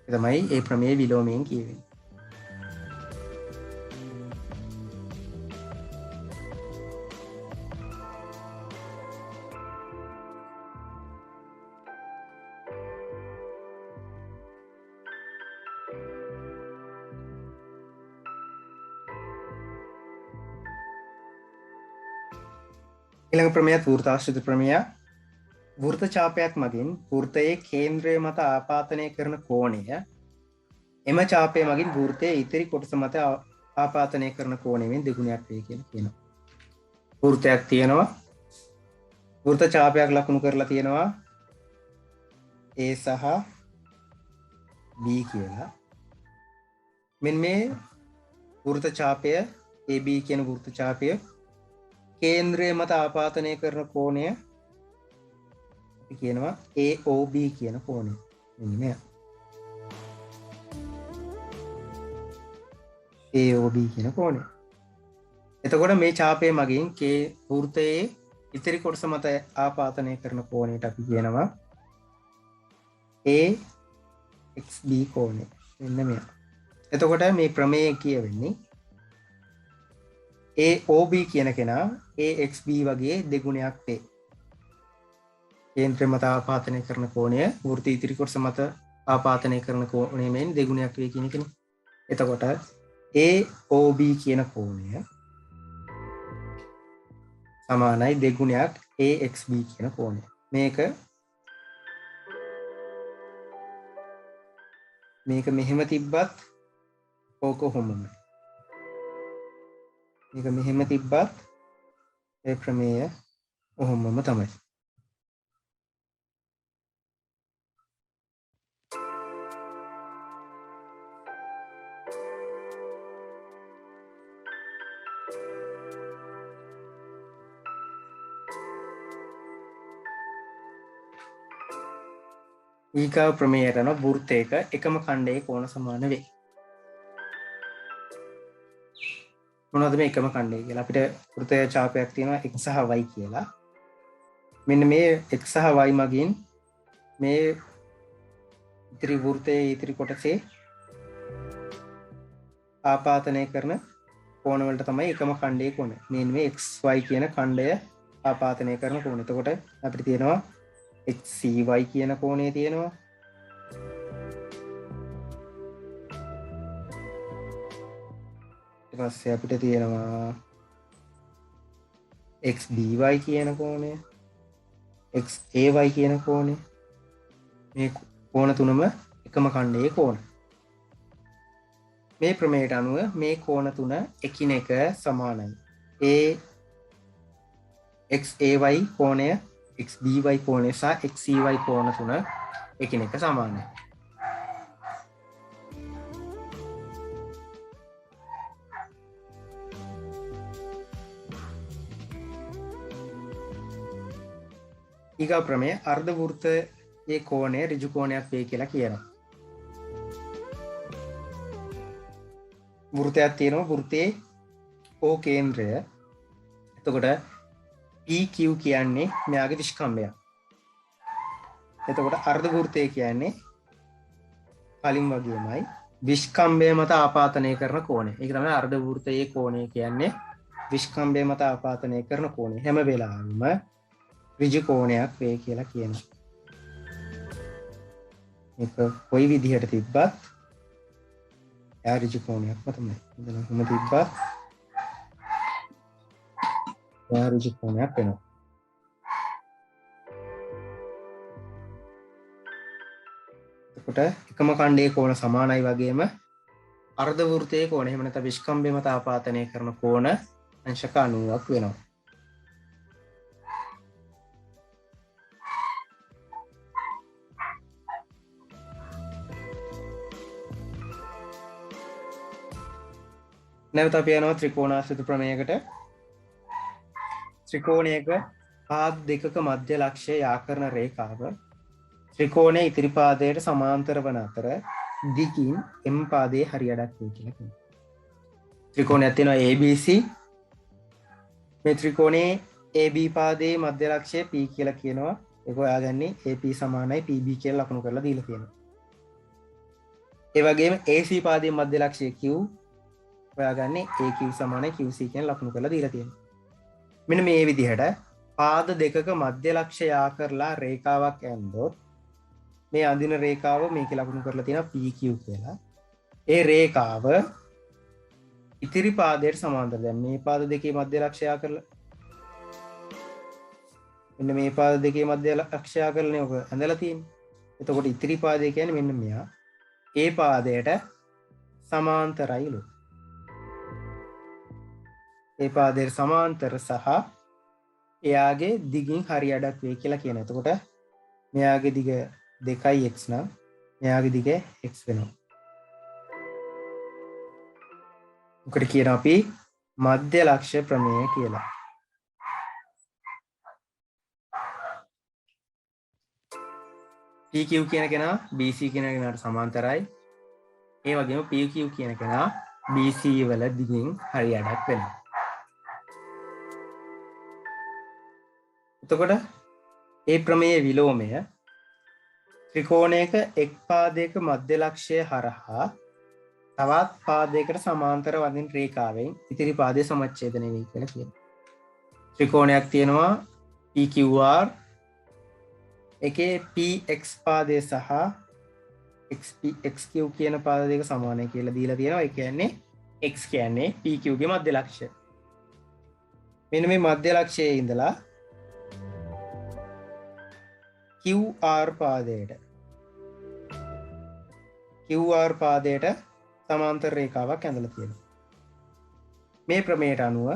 S1: ඒ තමයි ඒ ප්‍රමේය විලෝමයෙන් කියවෙන්නේ. ඊළඟ ප්‍රමේයත් වෘත්තාශ්‍රිත ප්‍රමේයයක්. වෘත්ත ඡාපයක් මගින් වෘත්තයේ කේන්ද්‍රය මත ආපාතනය කරන කෝණය එම ඡාපය මගින් වෘත්තයේ ඉතිරි කොටස මත ආපාතනය කරන කෝණයෙන් දෙගුණයක් වේ කියලා කියනවා. වෘත්තයක් තියෙනවා. වෘත්ත ඡාපයක් ලකුණු කරලා තියෙනවා A සහ B කියලා. මෙන්න මේ වෘත්ත ඡාපය AB කියන වෘත්ත ඡාපය කේන්ද්‍රය මත ආපාතනය කරන කෝණය අපි කියනවා AOB කියන කෝණය. මෙන්න මෙය. AOB කියන කෝණය. එතකොට මේ ඡාපය මගින් වෘත්තයේ ඉතිරි කොටස මත ආපාතනය කරන කෝණයට අපි කියනවා AXB කෝණය. මෙන්න මෙය. එතකොට මේ ප්‍රමේය කියවෙන්නේ AOB කියන කෙනා AXB වගේ දෙගුණයක් වේ. කේන්ද්‍රය මත ආපාතනය කරන කෝණය වෘත්ත ඉදිරි කොටස මත ආපාතනය කරන කෝණයෙන් දෙගුණයක් වේ කියන එකනේ. එතකොට AOB කියන කෝණය සමානයි දෙගුණයක් AXB කියන කෝණය. මේක මෙහෙම තිබ්බත් ඕක කොහොමද? මේක මෙහෙම තිබ්බත් ඒ ප්‍රමේය ඔහොමම තමයි. ඊකා ප්‍රමේයයට යන වෘත්තයක එකම ඛණ්ඩයේ කෝණ සමාන වේ. මොනවද මේ එකම ඛණ්ඩය කියලා? අපිට වෘත්තය ඡාපයක් තියෙනවා x සහ y කියලා. මෙන්න මේ x සහ y මගින් මේ ඉතිරි වෘත්තයේ ඉතිරි කොටසේ ආපාතනය කරන කෝණ වලට තමයි එකම ඛණ්ඩයේ කෝණ. මේ xy කියන ඛණ්ඩය ආපාතනය කරන කෝණ. එතකොට අපිට තියෙනවා xcy කියන කෝණය තියෙනවා. ඊට පස්සේ අපිට තියෙනවා xby කියන කෝණය, xay කියන කෝණය. මේ කෝණ තුනම එකම ඛණ්ඩයේ කෝණ. මේ ප්‍රමේයට අනුව මේ කෝණ තුන එකිනෙක සමානයි. xay කෝණය, xby කෝණය සහ xcy කෝණ තුන එකිනෙක සමානයි. ඊගා ප්‍රමේය අර්ධ වෘත්තයේ කෝණය ඍජු කෝණයක් වේ කියලා කියනවා. වෘත්තයක් තියෙනවා වෘත්තයේ O කේන්ද්‍රය. එතකොට PQ කියන්නේ මෙයාගේ විස්කම්භය. එතකොට අර්ධ වෘත්තය කියන්නේ කලින් වගේමයි විස්කම්භය මත ආපාතනය කරන කෝණය. ඒක තමයි අර්ධ වෘත්තයේ කෝණය කියන්නේ. විස්කම්භය මත ආපාතනය කරන කෝණය හැම වෙලාවෙම ඍජු කෝණයක් වේ කියලා කියනවා. මේක කොයි විදිහට තිබ්බත් එයා ඍජු කෝණයක්ම තමයි. ඉතින් කොහොම තිබ්බත් එයා ඍජු කෝණයක් වෙනවා. එතකොට එකම ඛණ්ඩයේ කෝණ සමානයි වගේම අර්ධ වෘත්තයේ කෝණ එහෙම නැත්නම් විස්කම්භය මත ආපාතනය කරන කෝණ අංශක 90ක් වෙනවා. නැවත අපි යනවා ත්‍රිකෝණාශ්‍රිත ප්‍රමේයකට. ත්‍රිකෝණයක පාද දෙකක මධ්‍ය ලක්ෂය යා කරන රේඛාව ත්‍රිකෝණයේ ඉතිරි පාදයට සමාන්තර වන අතර දිගින් M පාදයේ හරියඩක් වේ කියලා කියනවා. ත්‍රිකෝණයක් තියෙනවා ABC. මේ ත්‍රිකෝණයේ AB පාදයේ මධ්‍ය ලක්ෂය P කියලා කියනවා. ඒක හොයාගන්නේ AP සමානයි PB කියලා ලකුණු කරලා දීලා තියෙනවා. ඒ වගේම AC පාදයේ මධ්‍ය ලක්ෂය Q හොයාගන්නේ AQ සමානයි QC කියන ලකුණු කරලා දීලා තියෙනවා. මෙන්න මේ විදිහට පාද දෙකක මධ්‍ය ලක්ෂය යා කරලා රේඛාවක් ඇන්දොත් මේ අඳින රේඛාව මේකේ ලකුණු කරලා තියෙනවා PQ කියලා. ඒ රේඛාව ඉතිරි පාදයට සමාන්තර. දැන් මේ පාද දෙකේ මධ්‍ය ලක්ෂය යා කරලා මෙන්න මේ පාද දෙකේ මධ්‍ය ලක්ෂය යා කරලානේ ඔක ඇඳලා තියෙන්නේ. එතකොට ඉතිරි පාදය කියන්නේ මෙන්න මෙයා. ඒ පාදයට සමාන්තරයිලු. ඒ පාදයට සමාන්තර සහ එයාගේ දිගින් හරියඩක් වේ කියලා කියන. එතකොට මෙයාගේ දිග 2x නම් මෙයාගේ දිග x වෙනවා. උකට කියනවා අපි මධ්‍ය ලක්ෂ්‍ය ප්‍රමේය කියලා. PQ කියන කෙනා BC කියන කෙනාට සමාන්තරයි. ඒ වගේම PQ කියන කෙනා BC වල දිගින් හරියඩක් වෙනවා. එතකොට ඒ ප්‍රමේය විලෝමය ත්‍රිකෝණයක එක් පාදයක මධ්‍ය ලක්ෂය හරහා තවත් පාදයකට සමාන්තර වදින රේඛාවෙන් ඉතිරි පාදයේ සමච්ඡේදනය වේ කියලා කියනවා. ත්‍රිකෝණයක් තියෙනවා PQR එකේ PX පාදය සහ XQ කියන පාද දෙක සමානයි කියලා දීලා තියෙනවා. ඒ කියන්නේ X කියන්නේ PQ ගේ මධ්‍ය ලක්ෂය. මෙන්න මේ මධ්‍ය ලක්ෂයේ ඉඳලා QR පාදයට සමාන්තර රේඛාවක් ඇඳලා තියෙනවා. මේ ප්‍රමේයට අනුව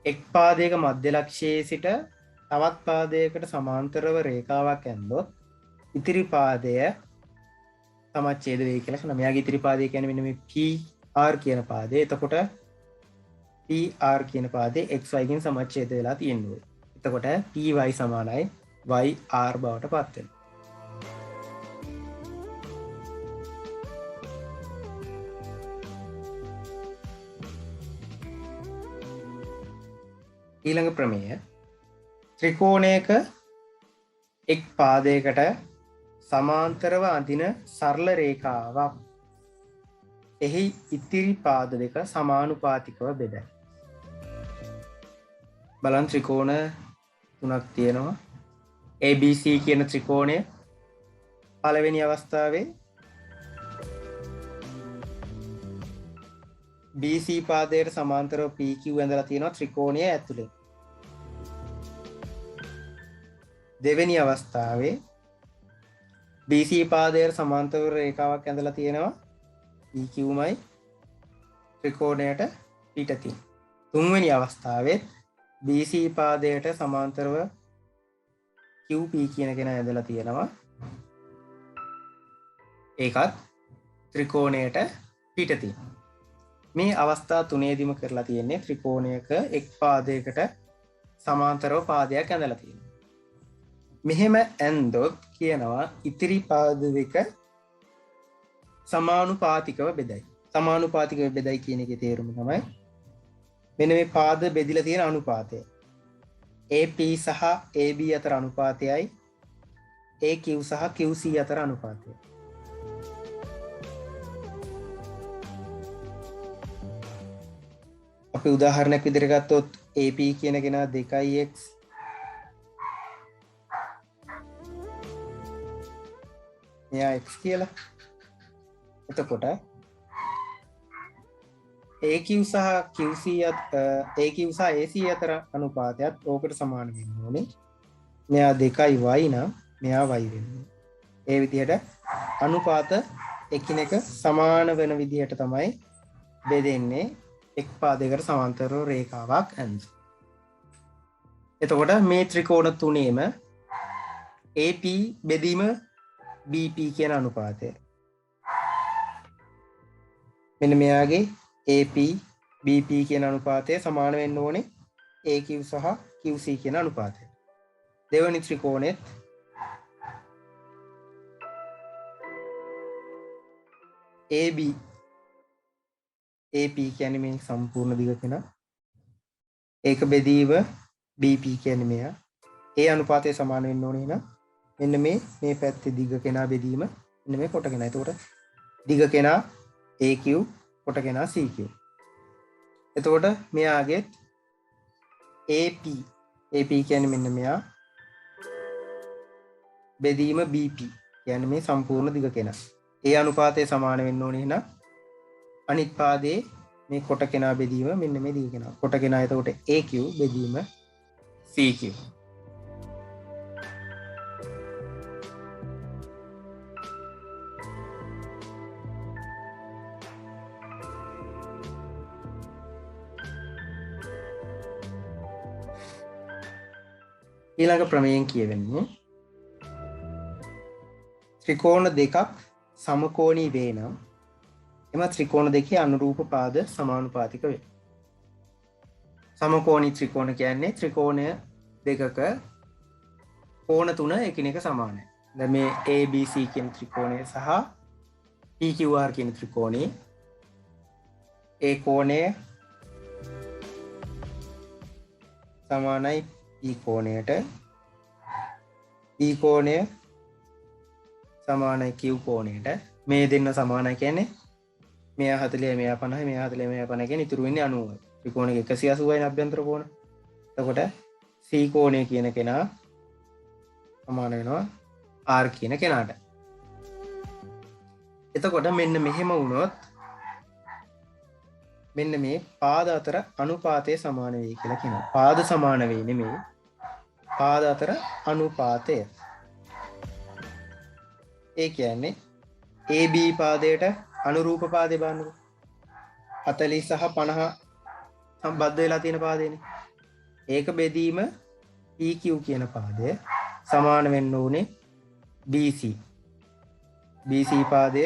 S1: එක් පාදයක මධ්‍ය ලක්ෂයේ සිට තවත් පාදයකට සමාන්තරව රේඛාවක් ඇන්දොත් ඉතිරි පාදය සමච්ඡේද වේ කියලා කියනවා. මෙයාගේ ඉතිරි පාදය කියන්නේ මෙන්න මේ PR කියන පාදය. එතකොට PR කියන පාදේ XY කින් සමච්ඡේද වෙලා තියෙනවා. එතකොට PY සමානයි YR බවට පත් වෙනවා. ඊළඟ ප්‍රමේය ත්‍රිකෝණයක එක් පාදයකට සමාන්තරව අඳින සරල රේඛාවක් එහි ඉතිරි පාද දෙක සමානුපාතිකව බෙදයි. බලන්න ත්‍රිකෝණ තුනක් තියෙනවා. ABC කියන ත්‍රිකෝණය පළවෙනි අවස්ථාවේ BC පාදයට සමාන්තරව PQ ඇඳලා තියෙනවා ත්‍රිකෝණය ඇතුලේ. දෙවෙනි අවස්ථාවේ BC පාදයට සමාන්තරව රේඛාවක් ඇඳලා තියෙනවා PQමයි ත්‍රිකෝණයට පිටතින්. තුන්වෙනි අවස්ථාවේ BC පාදයට සමාන්තරව QP කියන කෙනා ඇඳලා තියෙනවා. ඒකත් ත්‍රිකෝණයට පිටතින්. මේ අවස්ථා තුනේදීම කරලා තියෙන්නේ ත්‍රිකෝණයක එක් පාදයකට සමාන්තරව පාදයක් ඇඳලා තියෙනවා. මෙහෙම ඇන්දොත් කියනවා ඉතිරි පාද දෙක සමානුපාතිකව බෙදයි. සමානුපාතිකව බෙදයි කියන එකේ තේරුම තමයි මෙන්න මේ පාද බෙදිලා තියෙන අනුපාතය. AP සහ AB අතර අනුපාතයයි AQ සහ QC අතර අනුපාතයයි. අපි උදාහරණයක් විදිහට ගත්තොත් AP කියන කෙනා 2x මෙයා x කියලා. එතකොට AQ සහ QC AQ සහ AC අතර අනුපාතයත් ඕකට සමාන වෙන්න ඕනේ. මෙයා 2y නම් මෙයා y වෙන්න ඕනේ. ඒ විදිහට අනුපාත එකිනෙක සමාන වෙන විදිහට තමයි බෙදෙන්නේ එක් පාදයකට සමාන්තරව රේඛාවක් ඇඳ. එතකොට මේ ත්‍රිකෝණ තුනේම AP බෙදීම BP කියන අනුපාතය. මෙන්න මෙයාගේ AP BP කියන අනුපාතය සමාන වෙන්න ඕනේ AQ සහ QC කියන අනුපාතය. දෙවනි ත්‍රිකෝණෙත් AB AP කියන්නේ මේ සම්පූර්ණ දිග කෙනා. ඒක බෙදීම BP කියන්නේ මෙයා. ඒ අනුපාතය සමාන වෙන්න ඕනේ නම් මෙන්න මේ පැත්තේ දිග කෙනා බෙදීම මෙන්න මේ කොට කෙනා. එතකොට දිග කෙනා AQ කොට කෙනා CQ. එතකොට මෙයාගේ AP කියන්නේ මෙන්න මෙයා බෙදීම BP කියන්නේ මේ සම්පූර්ණ දිග කෙනා. ඒ අනුපාතය සමාන වෙන්න ඕනේ නම් අනිත් පාදයේ මේ කොට කෙනා බෙදීම මෙන්න මේ දිග කෙනා. කොට කෙනා එතකොට AQ බෙදීම CQ. ඊළඟ ප්‍රමේයෙන් කියවෙන්නේ ත්‍රිකෝණ දෙකක් සමකෝණී වේ නම් එම ත්‍රිකෝණ දෙකේ අනුරූප පාද සමානුපාතික වේ. සමකෝණී ත්‍රිකෝණ කියන්නේ ත්‍රිකෝණය දෙකක කෝණ තුන එකිනෙක සමානයි. දැන් මේ ABC කියන ත්‍රිකෝණය සහ PQR කියන ත්‍රිකෝණේ ඒ කෝණය සමානයි P කෝණයට. P කෝණය සමානයි Q කෝණයට. මේ දෙන්න සමානයි කියන්නේ මෙයා 40 මෙයා 50 මෙයා 40 මෙයා 50 කියන්නේ ඉතුරු වෙන්නේ 90යි. ත්‍රිකෝණයක 180යි අභ්‍යන්තර කෝණ. එතකොට C කෝණය කියන කෙනා සමාන වෙනවා R කියන කෙනාට. එතකොට මෙන්න මෙහෙම වුණොත් මෙන්න මේ පාද අතර අනුපාතය සමාන වෙයි කියලා කියනවා. පාද සමාන වෙයි නෙමෙයි. පාද අතර අනුපාතය. ඒ කියන්නේ AB පාදයට අනුරූප පාදේ බලන්නකො. 40 සහ 50 සම්බද්ධ වෙලා තියෙන පාදේනේ. ඒක බෙදීම PQ කියන පාදය සමාන වෙන්න ඕනේ BC. BC පාදය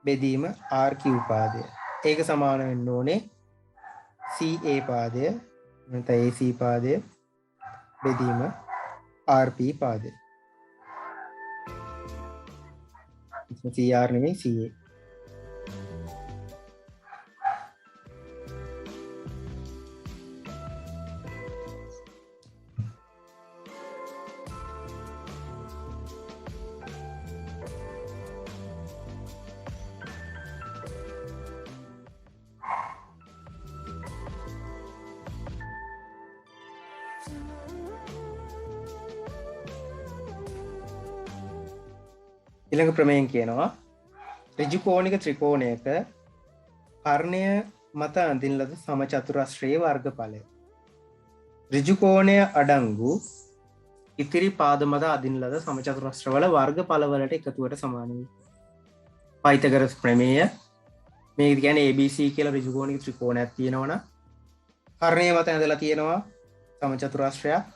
S1: බෙදීම RQ පාදය. ඒක සමාන වෙන්න ඕනේ CA පාදය නැත්නම් AC පාදය බෙදීම RP පාදය. CR නෙමෙයි CA. ඊළඟ ප්‍රමේයෙන් කියනවා ඍජු කෝණික ත්‍රිකෝණයක කර්ණය මත අඳින ලද සමචතුරස්‍රයේ වර්ගඵලය. ඍජු කෝණය අඩංගු ඉතිරි පාද මත අඳින ලද සමචතුරස්‍රවල වර්ගඵල වලට එකතුවට සමාන වේ. පයිතගරස් ප්‍රමේය. මේ කියන්නේ ABC කියලා ඍජු කෝණික ත්‍රිකෝණයක් තියෙනවනම් කර්ණය මත ඇඳලා තියෙනවා සමචතුරස්‍රයක්.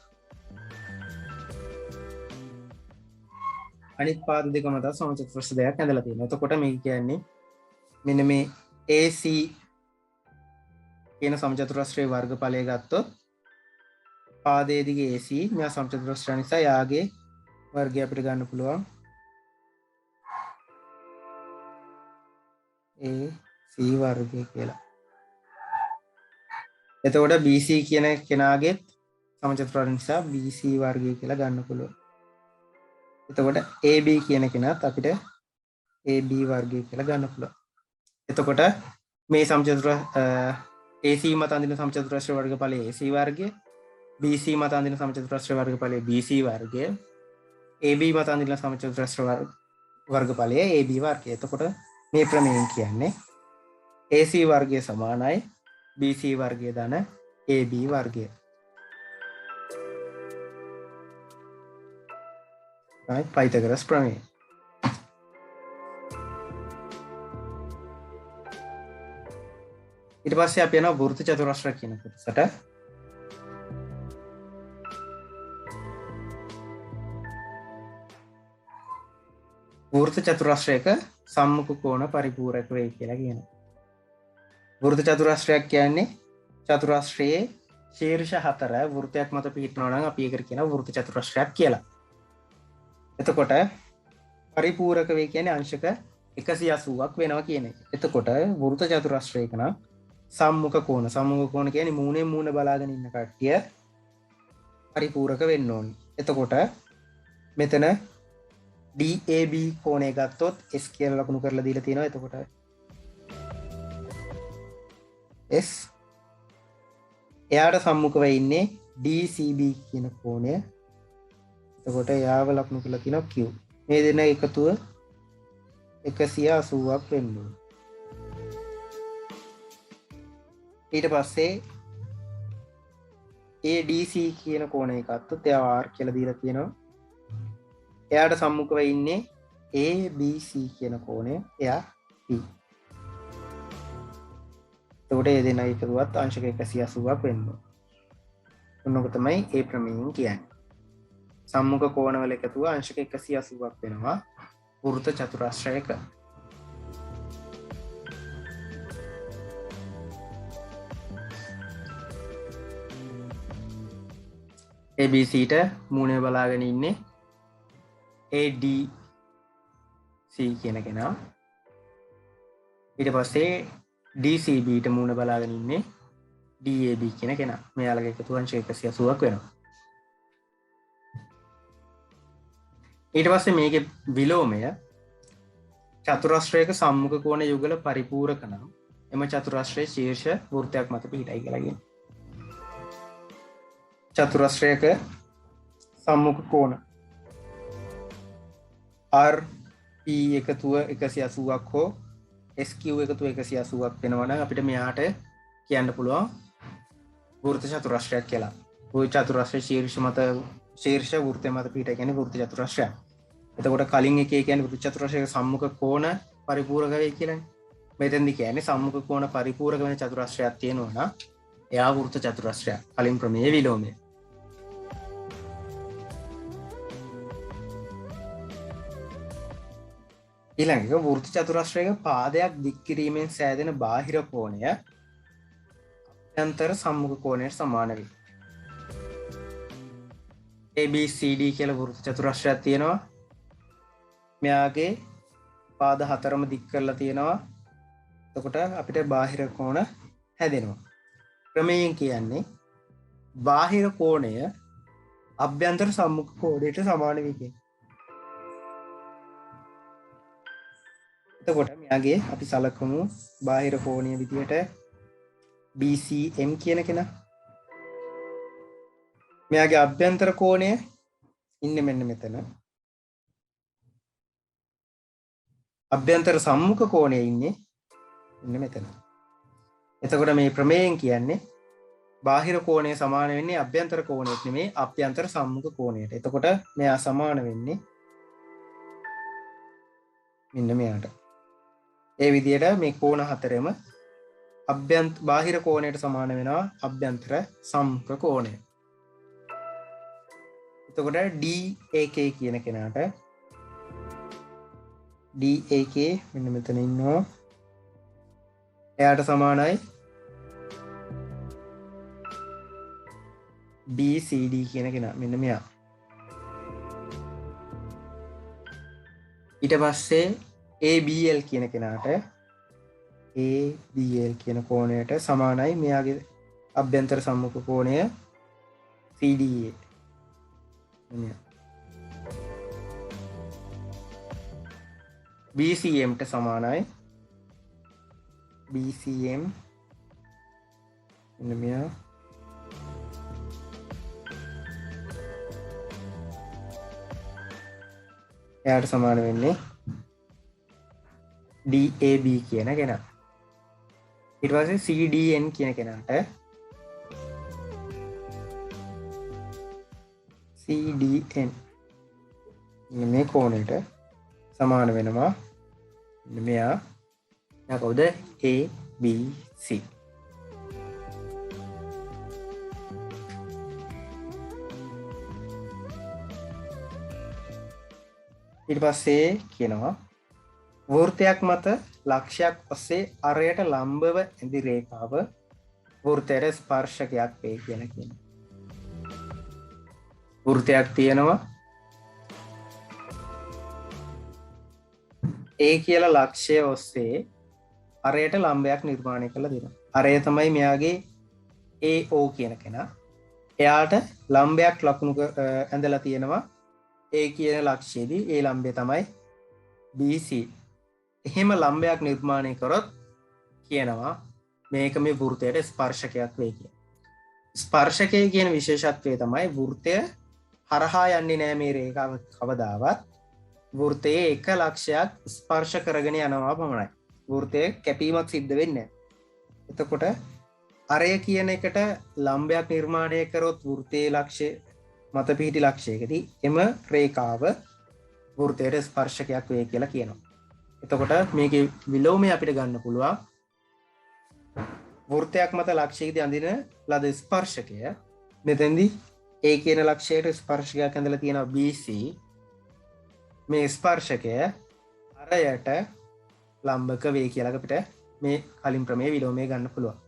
S1: අනිත් පාද දෙක මත සමචතුරස්‍ර දෙකක් ඇඳලා තියෙනවා. එතකොට මේ කියන්නේ මෙන්න මේ AC කියන සමචතුරස්‍රයේ වර්ගඵලය ගත්තොත් පාදයේ දිගේ AC මෙයා සමචතුරස්‍රය නිසා යාගේ වර්ගය අපිට ගන්න පුළුවන් AC වර්ගය කියලා. එතකොට BC කියන කෙනාගේ සමචතුරාර්ය නිසා BC වර්ගය කියලා ගන්න පුළුවන්. එතකොට AB කියන කෙනාත් අපිට AB වර්ගය කියලා ගන්න පුළුවන්. එතකොට මේ සමචතුරාර්ය AC මත අඳින සමචතුරස්‍රය වර්ගඵලය AC වර්ගය, BC මත අඳින සමචතුරස්‍රය වර්ගඵලය BC වර්ගය, AB මත අඳින සමචතුරස්‍රය වර්ගඵලය AB වර්ගය. එතකොට මේ ප්‍රමේයයෙන් කියන්නේ AC වර්ගය සමානයි BC වර්ගය ධන AB වර්ගය. තමයි පයිතගොරස් ප්‍රමේය. ඊට පස්සේ අපි යනවා වෘත්ත චතුරස්‍රය කියන කොටසට. වෘත්ත චතුරස්‍රයක සම්මුඛ කෝණ පරිපූරක වේ කියලා කියනවා. වෘත්ත චතුරස්‍රයක් කියන්නේ චතුරස්‍රයේ ශීර්ෂ 4 වෘත්තයක් මත පිහිටනවා නම් අපි ඒකට කියනවා වෘත්ත චතුරස්‍රයක් කියලා. එතකොට පරිපූරක වේ කියන්නේ අංශක 180ක් වෙනවා කියන එක. එතකොට වෘත්ත චතුරස්‍රයක නම් සම්මුඛ කෝණ කියන්නේ මූණෙන් මූණ බලාගෙන ඉන්න කට්ටිය පරිපූරක වෙන්න ඕනේ. එතකොට මෙතන DAB කෝණය ගත්තොත් S කියලා ලකුණු කරලා දීලා තියෙනවා. එතකොට S එයාට සම්මුඛව ඉන්නේ DCB කියන කෝණය. එතකොට යාව ලකුණු කරලා තියෙනවා Q. මේ දෙන එකතුව 180ක් වෙන්න ඕනේ. ඊට පස්සේ ADC කියන කෝණය ගත්තොත් එයා R කියලා දීලා තියෙනවා. එයාට සම්මුඛව ඉන්නේ ABC කියන කෝණය. එයා P. එතකොට මේ දෙන එකතුවත් අංශක 180ක් වෙන්න ඕනේ. ඔන්නක තමයි ඒ ප්‍රමේයයෙන් කියන්නේ. සම්මුඛ කෝණවල එකතුව අංශක 180ක් වෙනවා වෘත්ත චතුරස්‍රයක. ABCට මූණේ බලාගෙන ඉන්නේ ADC කියන කෙනා. ඊට පස්සේ DCBට මූණ බලාගෙන ඉන්නේ DAB කියන කෙනා. මෙයාලගේ එකතුව අංශක 180ක් වෙනවා. ඊට පස්සේ මේකේ විලෝමය චතුරස්‍රයක සම්මුඛ කෝණ යුගල පරිපූරක නම් එම චතුරස්‍රයේ ශීර්ෂ වෘත්තයක් මත පිහිටයි කියලා කියනවා. චතුරස්‍රයක සම්මුඛ කෝණ RP එකතුව 180ක් හෝ SQ එකතුව 180ක් වෙනවා නම් අපිට මෙයාට කියන්න පුළුවන් වෘත්ත චතුරස්‍රයක් කියලා. ওই චතුරස්‍රයේ ශීර්ෂ වෘත්තය මත පිහිටයි කියන්නේ වෘත්ත චතුරස්‍රයක්. එතකොට කලින් එකේ කියන්නේ වෘත්ත චතුරස්‍රයක සම්මුඛ කෝණ පරිපූරක වේ කියලානේ. මෙතෙන්දි කියන්නේ සම්මුඛ කෝණ පරිපූරක වෙන චතුරස්‍රයක් තියෙනවා නම් එයා වෘත්ත චතුරස්‍රයක්. කලින් ප්‍රමේය විලෝමය. ඊළඟ එක වෘත්ත චතුරස්‍රයක පාදයක් දික් කිරීමෙන් සෑදෙන බාහිර කෝණය අභ්‍යන්තර සම්මුඛ කෝණයට සමාන වේ. ABCD කියලා වෘත්ත චතුරස්‍රයක් තියෙනවා. මෙයාගේ පාද හතරම දික් කරලා තියෙනවා. එතකොට අපිට බාහිර කෝණ හැදෙනවා. ක්‍රමයෙන් කියන්නේ බාහිර කෝණය අභ්‍යන්තර සම්මුඛ කෝණයට සමාන වේ කියන්නේ. එතකොට මෙයාගේ අපි සලකමු බාහිර කෝණීය විදියට BCM කියන කෙනා. මෙයාගේ අභ්‍යන්තර කෝණය ඉන්නේ මෙන්න මෙතන. අභ්‍යන්තර සම්මුඛ කෝණය ඉන්නේ මෙන්න මෙතන. එතකොට මේ ප්‍රමේයයෙන් කියන්නේ බාහිර කෝණය සමාන වෙන්නේ අභ්‍යන්තර කෝණයට නෙමෙයි අභ්‍යන්තර සම්මුඛ කෝණයට. එතකොට මෙයා සමාන වෙන්නේ මෙන්න මෙයාට. ඒ විදිහට මේ කෝණ හතරෙම බාහිර කෝණයට සමාන වෙනවා අභ්‍යන්තර සම්මුඛ කෝණය. එතකොට DAK කියන කෙනාට DAK මෙන්න මෙතන ඉන්නවා. එයාට සමානයි BCD කියන කෙනා මෙන්න මෙයා. ඊට පස්සේ ABL කියන කෙනාට ABL කියන කෝණයට සමානයි මෙයාගේ අභ්‍යන්තර සම්මුඛ කෝණය CDA. BCM ට සමානයි BCM මෙන්න මෙයා. එයාට සමාන වෙන්නේ DAB කියන කෙනා. ඊට පස්සේ CDN කියන කෙනාට CDN මේ කෝණයට සමාන වෙනවා මෙයා. එයා කවුද? ABC. ඊට පස්සේ කියනවා වෘත්තයක් මත ලක්ෂයක් ඔස්සේ අරයට ලම්බව ඇඳි රේඛාව වෘත්තයට ස්පර්ශකයක් වේ කියලා කියනවා. වෘත්තයක් තියෙනවා A කියලා ලක්ෂය ඔස්සේ අරයට ලම්බයක් නිර්මාණය කරලා දෙනවා. අරය තමයි මෙයාගේ AO කියන කෙනා. එයාට ලම්බයක් ලකුණු ඇඳලා තියෙනවා A කියන ලක්ෂයේදී. ඒ ලම්බය තමයි BC. එහෙම ලම්බයක් නිර්මාණය කරොත් කියනවා මේක මේ වෘත්තයට ස්පර්ශකයක් වේ කියලා. ස්පර්ශකය කියන විශේෂත්වය තමයි වෘත්තය හරහා යන්නේ නැහැ මේ රේඛාව කවදාවත්. වෘත්තයේ එක ලක්ෂයක් ස්පර්ශ කරගෙන යනවා පමණයි. වෘත්තයේ කැපීමක් සිද්ධ වෙන්නේ නැහැ. එතකොට අරය කියන එකට ලම්බයක් නිර්මාණය කරොත් වෘත්තයේ ලක්ෂය මත පිහිටි ලක්ෂයකදී එම රේඛාව වෘත්තයට ස්පර්ශකයක් වේ කියලා කියනවා. එතකොට මේකේ විලෝමය අපිට ගන්න පුළුවන් වෘත්තයක් මත ලක්ෂයකදී අඳින ලද ස්පර්ශකය මෙතෙන්දී A කියන ලක්ෂයට ස්පර්ශකයක් ඇඳලා තියෙනවා BC. මේ ස්පර්ශකය අරයට ලම්බක වේ කියලා අපිට මේ කලින් ප්‍රමේය විලෝමය ගන්න පුළුවන්.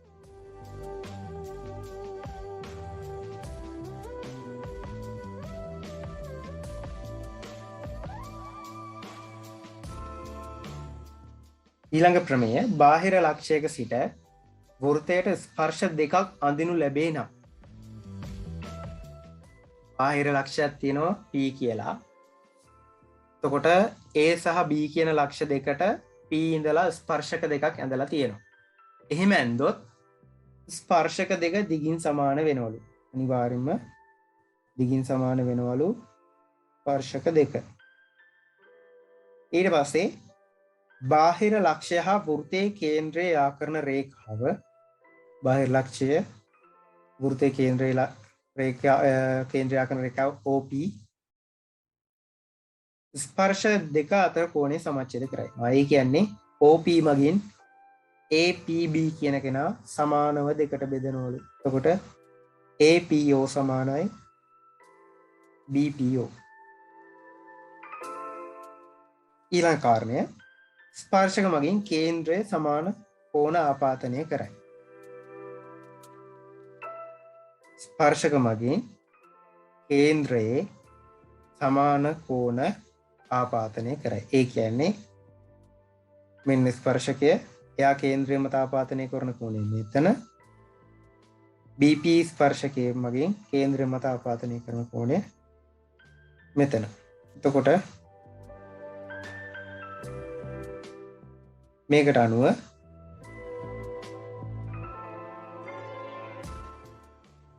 S1: ඊළඟ ප්‍රමේය බාහිර ලක්ෂයක සිට වෘත්තයට ස්පර්ශ දෙකක් අඳිනු ලැබේ නම් බාහිර ලක්ෂයක් තියෙනවා P කියලා. එතකොට A සහ B කියන ලක්ෂ දෙකට P ඉඳලා ස්පර්ශක දෙකක් ඇඳලා තියෙනවා. එහෙම ඇන්දොත් ස්පර්ශක දෙක දිගින් සමාන වෙනවලු. අනිවාර්යයෙන්ම දිගින් සමාන වෙනවලු ස්පර්ශක දෙක. ඊට පස්සේ බාහිර ලක්ෂය හා වෘත්තයේ කේන්ද්‍රය යා කරන රේඛාව බාහිර ලක්ෂය වෘත්තයේ කේන්ද්‍රය යා කරන රේඛාව OP ස්පර්ශ දෙක අතර කෝණය සමච්ඡේද කරයි. ඒ කියන්නේ OP මගින් APB කියන කෙනා සමානව දෙකට බෙදනවලු. එතකොට APO සමානයි BPO. ඊළඟ කාරණය ස්පර්ශක මගින් කේන්ද්‍රය සමාන කෝණ ආපාතනය කරයි. ස්පර්ශක මගින් කේන්ද්‍රයේ සමාන කෝණ ආපාතනය කරයි. ඒ කියන්නේ මෙන්න ස්පර්ශකය එයා කේන්ද්‍රය මත ආපාතනය කරන කෝණය මෙතන. BP ස්පර්ශකයේ මගින් කේන්ද්‍රය මත ආපාතනය කරන කෝණය මෙතන. එතකොට මේකට අනුව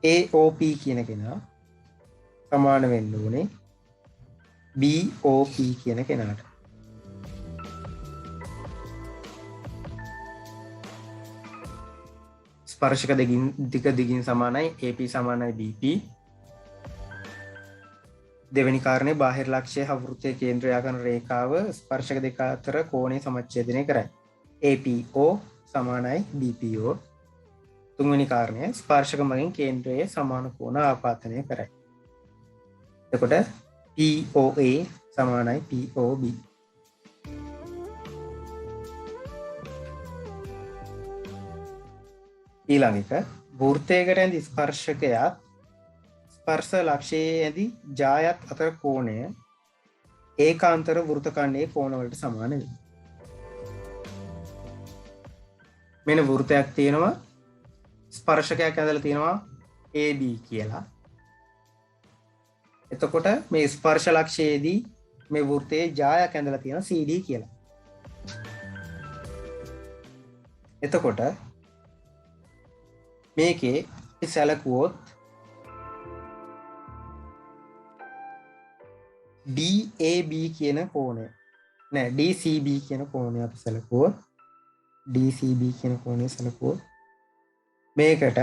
S1: AOP කියන කෙනා සමාන වෙන්න ඕනේ BOP කියන කෙනාට. ස්පර්ශක දිගින් සමානයි AP සමානයි BP. දෙවැනි කාරණේ බාහිර ලක්ෂය හා වෘත්තයේ කේන්ද්‍රය කරන රේඛාව ස්පර්ශක දෙක අතර කෝණය සමච්ඡේදනය කරයි. APO සමානයි BPO. තුන්වෙනි කාරණය ස්පර්ශක මගින් කේන්ද්‍රයේ සමාන කෝණ ආපාතනය කරයි. එතකොට POA සමානයි POB. ඊළඟ එක වෘත්තයකට ඇඳි ස්පර්ශකයක් ස්පර්ශ ලක්ෂයේදී ජායත් අතර කෝණය ඒකාන්තර වෘත්තකණ්ඩයේ කෝණ වලට සමාන වෙයි. මෙන්න වෘත්තයක් තියෙනවා, ස්පර්ශකයක් ඇඳලා තියෙනවා AB කියලා. එතකොට මේ ස්පර්ශ ලක්ෂයේදී මේ වෘත්තයේ ජායක් ඇඳලා තියෙනවා CD කියලා. එතකොට මේකේ සැලකුවොත් DAB කියන කෝණය නෑ DCB කියන කෝණය අපි සැලකුවොත් DCB කියන කෝණය සැලකුවොත් මේකට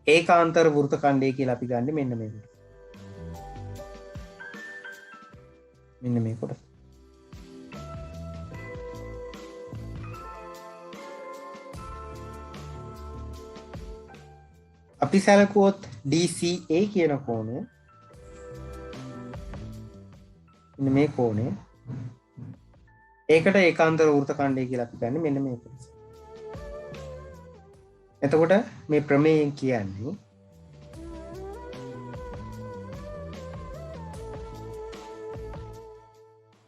S1: ඒකාන්තර වෘත්ත ඛණ්ඩය කියලා අපි ගන්න මෙන්න මේකට. මෙන්න මේ කොටස. අපි සැලකුවොත් DCA කියන කෝණය මෙන්න මේ කෝණය ඒකට ඒකාන්තර වෘත්ත ඛණ්ඩය කියලා අපි ගන්න මෙන්න මේ කොටස. එතකොට මේ ප්‍රමේයයෙන් කියන්නේ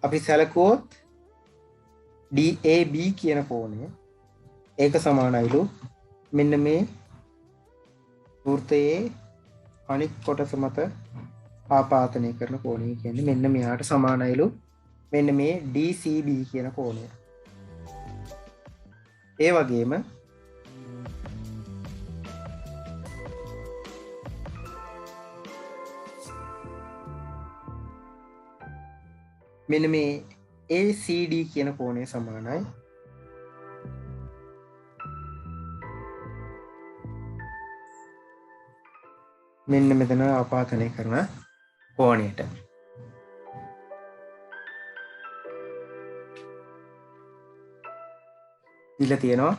S1: අපි සැලකුවොත් DAB කියන කෝණය ඒක සමානයිලු මෙන්න මේ වෘත්තයේ අනිත් කොටස මත ආපාතනය කරන කෝණය කියන්නේ මෙන්න මෙයාට සමානයිලු මෙන්න මේ DCB කියන කෝණය. ඒ වගේම මෙන්න මේ ACD කියන කෝණය සමානයි මෙන්න මෙතන ආපාතනය කරන කෝණයට. දීලා තියෙනවා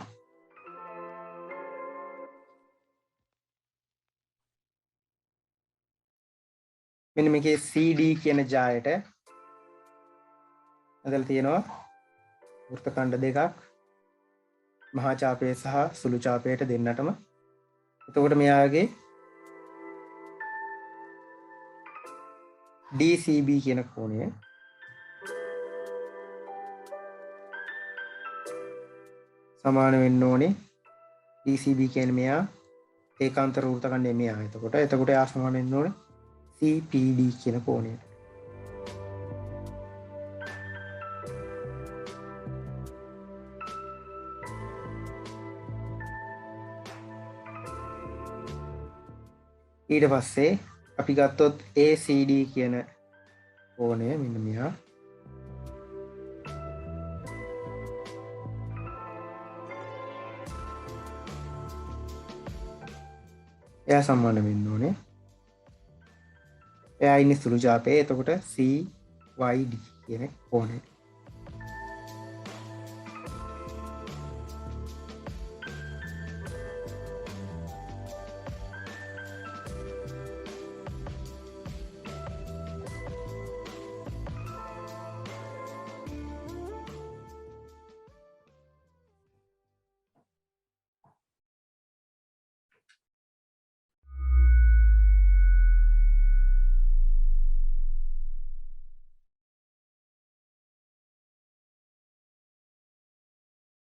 S1: මෙන්න මේකේ CD කියන ජායට ඇදලා තියෙනවා වෘත්ත ඛණ්ඩ දෙකක් මහා චාපය සහ සුළු චාපයට දෙන්නටම. එතකොට මෙයාගේ DCB කියන කෝණය සමාන වෙන්න ඕනේ DCB කියන්නේ මෙයා ඒකාන්තර වෘත්ත ඛණ්ඩයේ මෙයා. එතකොට එයා සමාන වෙන්න ඕනේ CPD කියන කෝණයට. ඊට පස්සේ අපි ගත්තොත් ACD කියන කෝණය මෙන්න මෙයා. එයා සමාන වෙන්න ඕනේ. එයා ඉන්නේ සුළු චාපයේ. එතකොට CYD කියන කෝණය.